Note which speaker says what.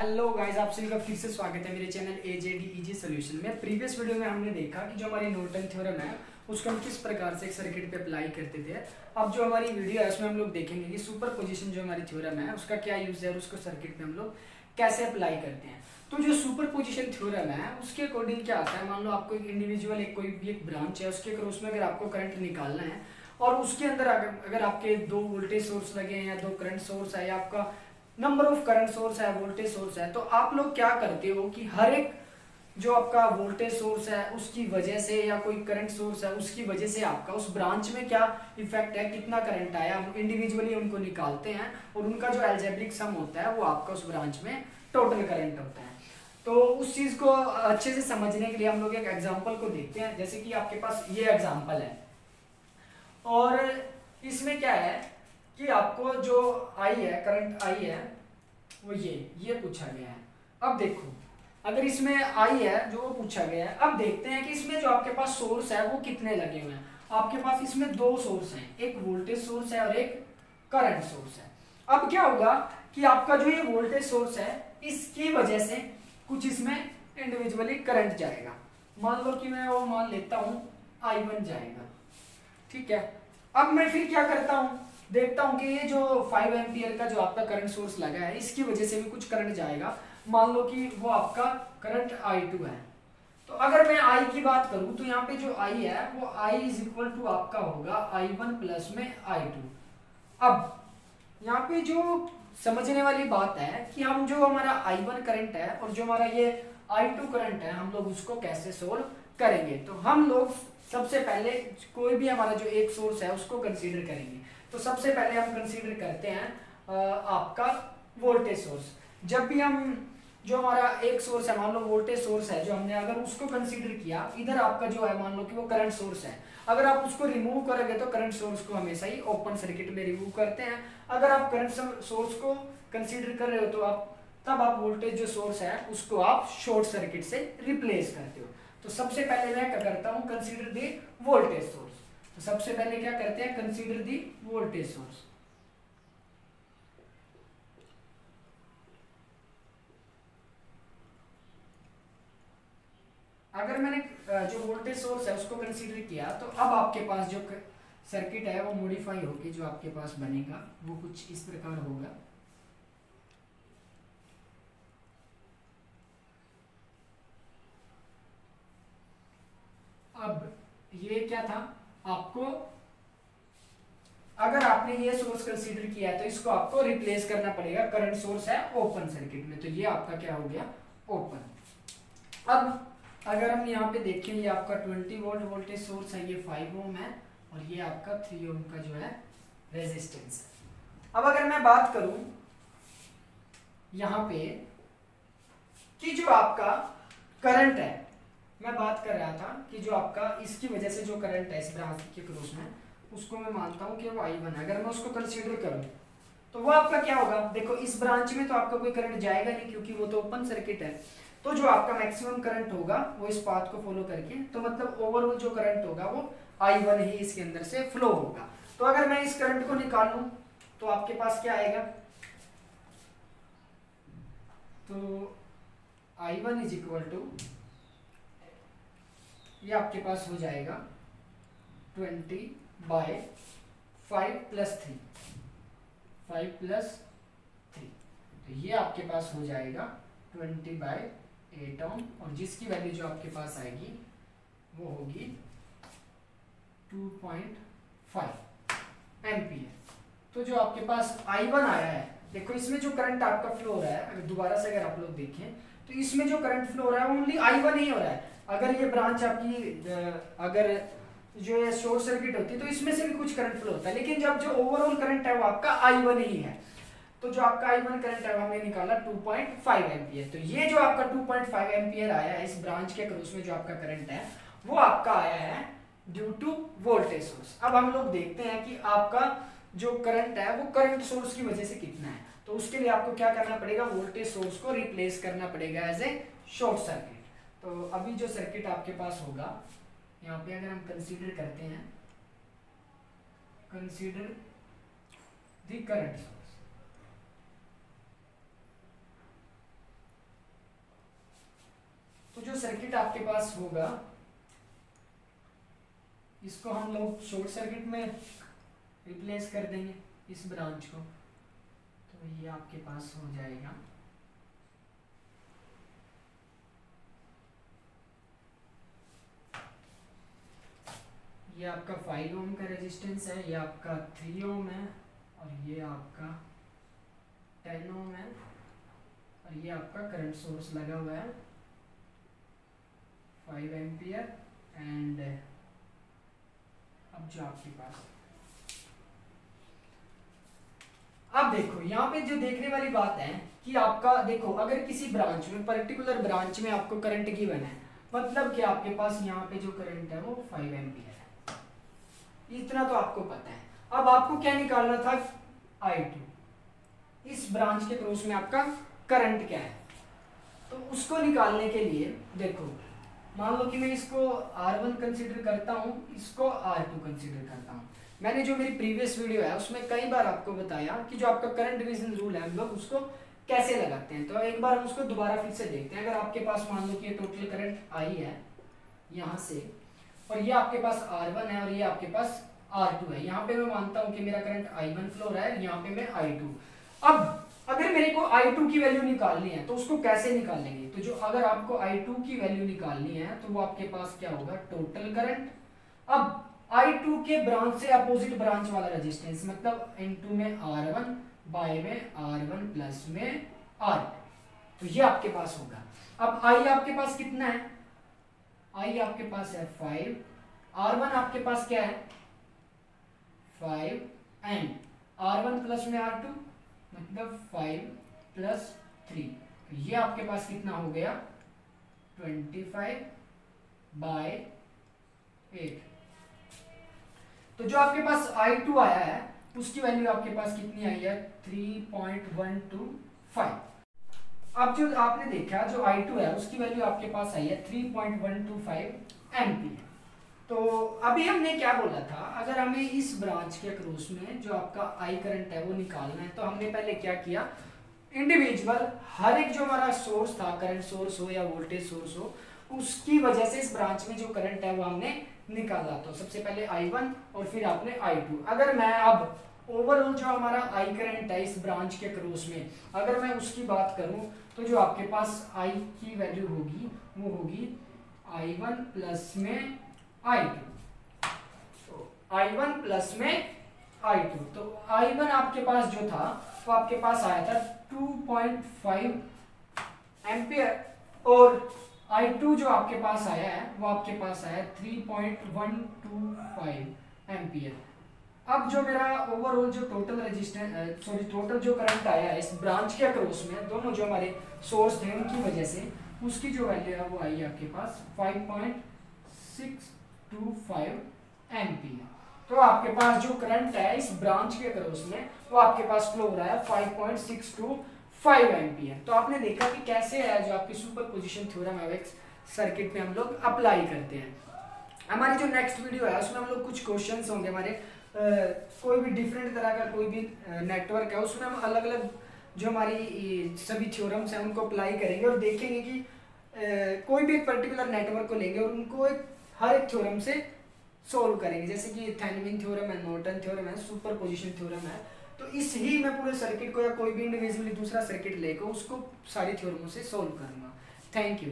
Speaker 1: Hello guys, आप सभी का फिर से स्वागत है मेरे चैनल एजेडी इजी सॉल्यूशन में। प्रीवियस वीडियो में हमने देखा कि जो हमारी नॉर्टन थ्योरम है उसको हम किस प्रकार से एक सर्किट पे अप्लाई करते थे। अब जो हमारी वीडियो है उसमें हम लोग देखेंगे कि सुपरपोजिशन जो हमारी थ्योरम है उसका क्या यूज है और उसको सर्किट में हम लोग कैसे अप्लाई करते हैं। तो जो सुपरपोजिशन थ्योरम है उसके अकॉर्डिंग क्या आता है, मान लो आपको एक इंडिविजुअल कोई भी एक ब्रांच है, उसके क्रॉस में अगर आपको करंट निकालना है और उसके अंदर अगर आपके दो वोल्टेज सोर्स लगे हैं या दो करंट सोर्स है या आपका नंबर ऑफ करंट सोर्स है, वोल्टेज सोर्स है, तो आप लोग क्या करते हो कि हर एक जो आपका वोल्टेज सोर्स है उसकी वजह से या कोई करंट सोर्स है उसकी वजह से आपका उस ब्रांच में क्या इफेक्ट है, कितना करंट आया, हम इंडिविजुअली उनको निकालते हैं और उनका जो अलजेब्रिक सम होता है वो आपका उस ब्रांच में टोटल करंट होता है। तो उस चीज को अच्छे से समझने के लिए हम लोग एक एग्जांपल को देखते हैं। जैसे कि आपके पास ये एग्जांपल है और इसमें क्या है कि आपको जो आई है, करंट आई है वो ये पूछा गया है। अब देखो, अगर इसमें आई है जो वो पूछा गया है, अब देखते हैं कि इसमें जो आपके पास सोर्स है वो कितने लगे हुए हैं। आपके पास इसमें दो सोर्स हैं, एक वोल्टेज सोर्स है और एक करंट सोर्स है। अब क्या होगा कि आपका जो ये वोल्टेज सोर्स है इसकी वजह से कुछ इसमें इंडिविजुअली करंट जाएगा। मान लो कि मैं वो मान लेता हूं I1 जाएगा, ठीक है। अब मैं फिर क्या करता हूं, देखता हूं कि ये जो 5 एम्पियर का जो आपका करंट सोर्स लगा है इसकी वजह से भी कुछ करंट जाएगा। मान लो कि वो आपका करंट I2 है। तो अगर मैं I की बात करूं तो यहाँ पे जो I है वो I इज इक्वल टू आपका होगा I1 प्लस में I2। अब यहाँ पे जो समझने वाली बात है कि हम जो हमारा I1 करंट है और जो हमारा ये I2 करंट है हम लोग उसको कैसे सोल्व करेंगे। तो हम लोग सबसे पहले कोई भी हमारा जो एक सोर्स है उसको कंसीडर करेंगे। तो सबसे पहले हम कंसीडर करते हैं आपका वोल्टेज सोर्स। जब भी हम जो हमारा एक सोर्स है, मान लो वोल्टेज सोर्स है जो हमने अगर उसको कंसीडर किया, इधर आपका जो है मान लो कि वो करंट सोर्स है, अगर आप उसको रिमूव करोगे तो करंट सोर्स को हमेशा ही ओपन सर्किट में रिमूव करते हैं। अगर आप करंट सोर्स को कंसीडर कर रहे हो तो तब आप वोल्टेज जो सोर्स है उसको आप शॉर्ट सर्किट से रिप्लेस करते हो। तो सबसे पहले मैं क्या करता हूं, कंसीडर दी वोल्टेज सोर्स। तो सबसे पहले क्या करते हैं, कंसीडर दी वोल्टेज सोर्स। अगर मैंने जो वोल्टेज सोर्स है उसको कंसीडर किया तो अब आपके पास जो सर्किट है वो मॉडिफाई होके जो आपके पास बनेगा वो कुछ इस प्रकार होगा। अब ये क्या था, आपको अगर आपने ये सोर्स कंसीडर किया तो इसको आपको रिप्लेस करना पड़ेगा, करंट सोर्स है ओपन सर्किट में, तो ये आपका क्या हो गया, ओपन। अब अगर हम यहाँ पे देखें, ये आपका 20 वोल्ट वोल्टेज सोर्स है, ये 5 ओम है और ये आपका 3 ओम का जो है रेजिस्टेंस है। अब अगर मैं बात करूं यहाँ पे कि जो आपका करंट है, मैं बात कर रहा था कि जो आपका इसकी वजह से जो करंट है इस ब्रांच के क्रॉस में, उसको मैं मानता हूं कि वो I1 है। अगर मैं उसको कंसीडर करूं तो वो आपका क्या होगा, देखो इस ब्रांच में तो आपका कोई करंट जाएगा नहीं क्योंकि वो तो ओपन सर्किट है। तो जो आपका मैक्सिमम करंट होगा वो इस पाथ को फॉलो करके, तो मतलब ओवरऑल जो करंट होगा वो I1 ही इसके अंदर से फ्लो होगा। तो अगर मैं इस करंट को निकालूं तो आपके पास क्या आएगा, तो I1 इज इक्वल टू, ये आपके पास हो जाएगा 20/5 प्लस 3, 5 प्लस 3, तो ये आपके पास हो जाएगा 20/8 ओम और जिसकी वैल्यू जो आपके पास आएगी वो होगी 2.5 एम्पियर। तो जो आपके पास I1 आया है, देखो इसमें जो करंट आपका फ्लो हो रहा है, अगर दोबारा से अगर आप लोग देखें तो इसमें जो करंट फ्लो हो रहा है ओनली I1 ही हो रहा है। अगर ये ब्रांच आपकी अगर जो है शॉर्ट सर्किट होती है तो इसमें से भी कुछ करंट फ्लो होता है, लेकिन जब जो ओवरऑल करंट है वो आपका I1 ही है। तो जो आपका I1 करंट है वो हमने निकाला 2.5 एम्पियर। तो ये जो आपका 2.5 एम्पियर आया है इस ब्रांच के क्रॉस में, जो आपका करंट है वो आपका आया है ड्यू टू वोल्टेज सोर्स। अब हम लोग देखते हैं कि आपका जो करंट है वो करंट सोर्स की वजह से कितना है। तो उसके लिए आपको क्या करना पड़ेगा, वोल्टेज सोर्स को रिप्लेस करना पड़ेगा एज ए शॉर्ट सर्किट। तो अभी जो सर्किट आपके पास होगा यहाँ पे अगर हम कंसीडर करते हैं, consider the current source, circuit आपके पास होगा इसको हम लोग शॉर्ट सर्किट में रिप्लेस कर देंगे इस ब्रांच को, तो ये आपके पास हो जाएगा ये आपका 5 ओम का रेजिस्टेंस है, ये आपका 3 ओम है और ये आपका 10 ओम है और ये आपका करंट सोर्स लगा हुआ है 5 एम्पियर। एंड अब जो आपके पास अब देखो यहाँ पे जो देखने वाली बात है कि आपका देखो अगर किसी ब्रांच में पर्टिकुलर ब्रांच में आपको करंट गिवन है, मतलब कि आपके पास यहाँ पे जो करंट है वो 5 एम्पियर है, इतना तो आपको पता है। अब आपको क्या निकालना था, I2, इस ब्रांच के क्रॉस में आपका करंट क्या है, तो उसको निकालने के लिए देखो मान लो कि मैं इसको R1 कंसीडर करता हूँ, इसको R2 कंसीडर करता हूँ। मैंने जो मेरी प्रीवियस वीडियो है उसमें कई बार आपको बताया कि जो आपका करंट डिवीजन रूल है हम लोग उसको कैसे लगाते हैं, तो एक बार हम उसको दोबारा फिर से देखते हैं। अगर आपके पास मान लो कि ये टोटल करंट I है यहाँ से, और ये आपके पास R1 है और ये आपके पास R2 है, यहाँ पे मैं मानता हूँ कि मेरा करंट I1 फ्लो रहा है, यहाँ पे मैं I2। अब अगर मेरे को I2 की वैल्यू निकालनी है तो उसको कैसे निकालेंगे, तो जो अगर आपको I2 की वैल्यू निकालनी है तो वो आपके पास क्या होगा, टोटल करंट। अब I2 के ब्रांच से अपोजिट ब्रांच वाला रेजिस्टेंस, मतलब N2 में R1 बाय में R1 प्लस में R2, तो ये आपके पास होगा। अब I आपके पास कितना है, I आपके पास है 5, R1 आपके पास क्या है 5 एंड R1 प्लस में R2 मतलब 5 प्लस 3, तो ये आपके पास कितना हो गया 25 बाय 8। तो जो आपके पास I2 आया है उसकी वैल्यू आपके पास कितनी आई है 3.125। अब जो आपने देखा जो I2 है उसकी वैल्यू आपके पास आई है 3.125 एम्पीयर। तो अभी हमने क्या बोला था, अगर हमें इस ब्रांच के अक्रॉस में जो आपका I करंट है वो निकालना है तो हमने पहले क्या किया, इंडिविजुअल हर एक जो हमारा सोर्स था, करंट सोर्स हो या वोल्टेज सोर्स हो, उसकी वजह से इस ब्रांच में जो करंट है वो हमने निकाला। तो सबसे पहले I1 और फिर आपने I2। अगर मैं अब ओवरऑल जो हमारा I करंट है इस ब्रांच के क्रॉस में अगर मैं उसकी बात करूं तो जो आपके पास I की वैल्यू होगी वो होगी I1 प्लस में I2, तो I1 प्लस में I2। तो I1 आपके पास जो था वो आपके पास आया था 2.5 एम्पियर और I2 जो आपके पास आया है वो आपके पास आया 3.125 एम्पियर। अब जो मेरा ओवरऑल जो टोटल रेजिस्टेंस टोटल जो करंट आया है इस ब्रांच के अक्रॉस में, दोनों जो हमारे सोर्स थे उनकी वजह से उसकी जो वैल्यू है वो आई है आपके पास 5.625 एम्पियर। तो आपके पास जो करंट है इस ब्रांच के अक्रॉस में वो आपके पास फ्लो हो रहा है 5.625 एम्पियर। तो आपने देखा कि कैसे है जो आपकी सुपरपोजिशन थ्योरम है एक सर्किट पे हम लोग अप्लाई करते हैं। हमारी जो नेक्स्ट वीडियो है उसमें हम लोग कुछ क्वेश्चंस होंगे हमारे कोई भी डिफरेंट तरह का कोई भी नेटवर्क है उसमें हम अलग अलग जो हमारी सभी थ्योरम्स हैं उनको अप्लाई करेंगे और देखेंगे कि कोई भी एक पर्टिकुलर नेटवर्क को लेंगे और उनको हर एक थ्योरम से सोल्व करेंगे, जैसे कि थेवेनिन थ्योरम है, नॉर्टन थ्योरम है, सुपरपोजिशन थ्योरम है। तो इस ही मैं पूरे सर्किट को या कोई भी इंडिविजुअली दूसरा सर्किट लेकर उसको सारी थ्योरमों से सोल्व करूंगा। Thank you.